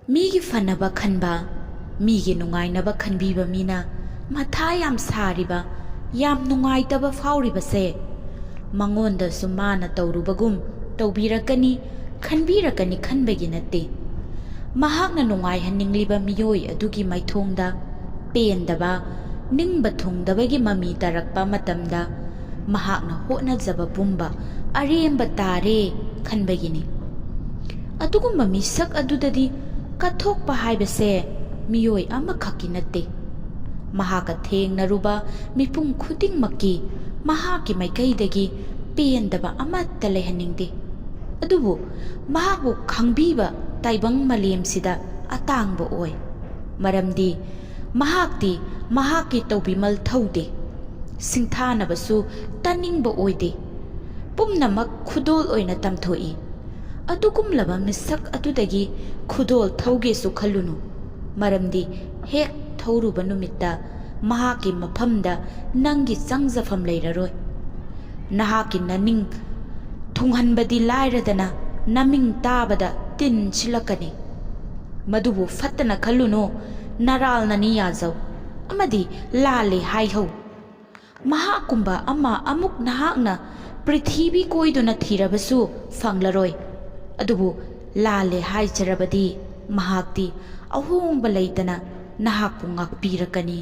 ꯃꯤꯒꯤ ꯐꯅꯕ ꯈꯟꯕ, ꯃꯤꯒꯤ ꯅꯨꯡꯉꯥꯏꯅꯕ ꯈꯟꯕꯤꯕ ꯃꯤꯅ ꯃꯊꯥ ꯌꯥꯝ ꯁꯥꯔꯤꯕ, ꯌꯥꯝ ꯅꯨꯡꯉꯥꯏꯇꯕ ꯐꯥꯎꯔꯤꯕꯁꯦ ꯃꯉꯣꯟꯗꯁꯨ ꯃꯥꯅ ꯇꯧꯔꯨꯕꯒꯨꯝ ꯇꯧꯕꯤꯔꯛꯀꯅꯤ, ꯈꯟꯕꯤꯔꯛꯀꯅꯤ ꯈꯟꯕꯒꯤ ꯅꯠꯇꯦ꯫ ꯃꯍꯥꯛꯅ ꯅꯨꯡꯉꯥꯏꯍꯟꯅꯤꯡꯂꯤꯕ ꯃꯤꯑꯣꯏ ꯑꯗꯨꯒꯤ ꯃꯥꯏꯊꯣꯡꯗ ꯄꯦꯟꯗꯕ, ꯅꯤꯡꯕ ꯊꯨꯡꯗꯕꯒꯤ ꯃꯃꯤ ꯇꯥꯔꯛꯄ ꯃꯇꯝꯗ ꯃꯍꯥꯛꯅ ꯍꯣꯠꯅꯖꯕ ꯄꯨꯝꯕ ꯑꯔꯦꯝꯕ ꯇꯥꯔꯦ ꯈꯟꯕꯒꯤꯅꯤ꯫ ꯑꯗꯨꯒꯨꯝꯕ ꯃꯤꯁꯛ ꯑꯗꯨꯗꯗꯤ ꯀꯠꯊꯣꯛꯄ ꯍꯥꯏꯕꯁꯦ ꯃꯤꯑꯣꯏ ꯑꯃꯈꯛꯀꯤ ꯅꯠꯇꯦ꯫ ꯃꯍꯥꯛꯀ ꯊꯦꯡꯅꯔꯨꯕ ꯃꯤꯄꯨꯝ ꯈꯨꯗꯤꯡꯃꯛꯀꯤ ꯃꯍꯥꯛꯀꯤ ꯃꯥꯏꯀꯩꯗꯒꯤ ꯄꯦꯟꯗꯕ ꯑꯃꯠꯇ ꯂꯩꯍꯟꯅꯤꯡꯗꯦ꯫ ꯑꯗꯨꯕꯨ ꯃꯍꯥꯛꯄꯨ ꯈꯪꯕꯤꯕ ꯇꯥꯏꯕꯪ ꯃꯥꯂꯦꯝꯁꯤꯗ ꯑꯇꯥꯡꯕ ꯑꯣꯏ, ꯃꯔꯝꯗꯤ ꯃꯍꯥꯛꯇꯤ ꯃꯍꯥꯛꯀꯤ ꯇꯧꯕꯤꯃꯜ ꯊꯧꯗꯦ, ꯁꯤꯡꯊꯥꯅꯕꯁꯨ ꯇꯥꯅꯤꯡꯕ ꯑꯣꯏꯗꯦ, ꯄꯨꯝꯅꯃꯛ ꯈꯨꯗꯣꯜ ꯑꯣꯏꯅ ꯇꯝꯊꯣꯛꯏ꯫ ꯑꯗꯨꯒꯨꯝꯂꯕ ꯃꯤꯁꯛ ꯑꯗꯨꯗꯒꯤ ꯈꯨꯗꯣꯜ ꯊꯧꯒꯦꯁꯨ ꯈꯜꯂꯨꯅꯨ, ꯃꯔꯝꯗꯤ ꯍꯦꯛ ꯊꯧꯔꯨꯕ ꯅꯨꯃꯤꯠꯇ ꯃꯍꯥꯛꯀꯤ ꯃꯐꯝꯗ ꯅꯪꯒꯤ ꯆꯪꯖꯐꯝ ꯂꯩꯔꯔꯣꯏ꯫ ꯅꯍꯥꯛꯀꯤ ꯅꯅꯤꯡ ꯊꯨꯡꯍꯟꯕꯗꯤ ꯂꯥꯏꯔꯗꯅ ꯅꯃꯤꯡ ꯇꯥꯕꯗ ꯇꯤꯟ ꯁꯤꯠꯂꯛꯀꯅꯤ꯫ ꯃꯗꯨꯕꯨ ꯐꯠꯇꯅ ꯈꯜꯂꯨꯅꯨ, ꯅꯔꯥꯜꯅꯅꯤ ꯌꯥꯖꯧ ꯑꯃꯗꯤ ꯂꯥꯜꯂꯦ ꯍꯥꯏꯍꯧ꯫ ꯃꯍꯥꯛꯀꯨꯝꯕ ꯑꯃ ꯑꯃꯨꯛ ꯅꯍꯥꯛꯅ ꯄ꯭ꯔꯤꯊꯤꯕꯤ ꯀꯣꯏꯗꯨꯅ ꯊꯤꯔꯕꯁꯨ ꯐꯪꯂꯔꯣꯏ꯫ ꯑꯗꯨꯕꯨ ꯂꯥꯜꯂꯦ ꯍꯥꯏꯖꯔꯕꯗꯤ ꯃꯍꯥꯛꯇꯤ ꯑꯍꯣꯡꯕ ꯂꯩꯇꯅ ꯅꯍꯥꯛꯄꯨ ꯉꯥꯛꯄꯤꯔꯛꯀꯅꯤ꯫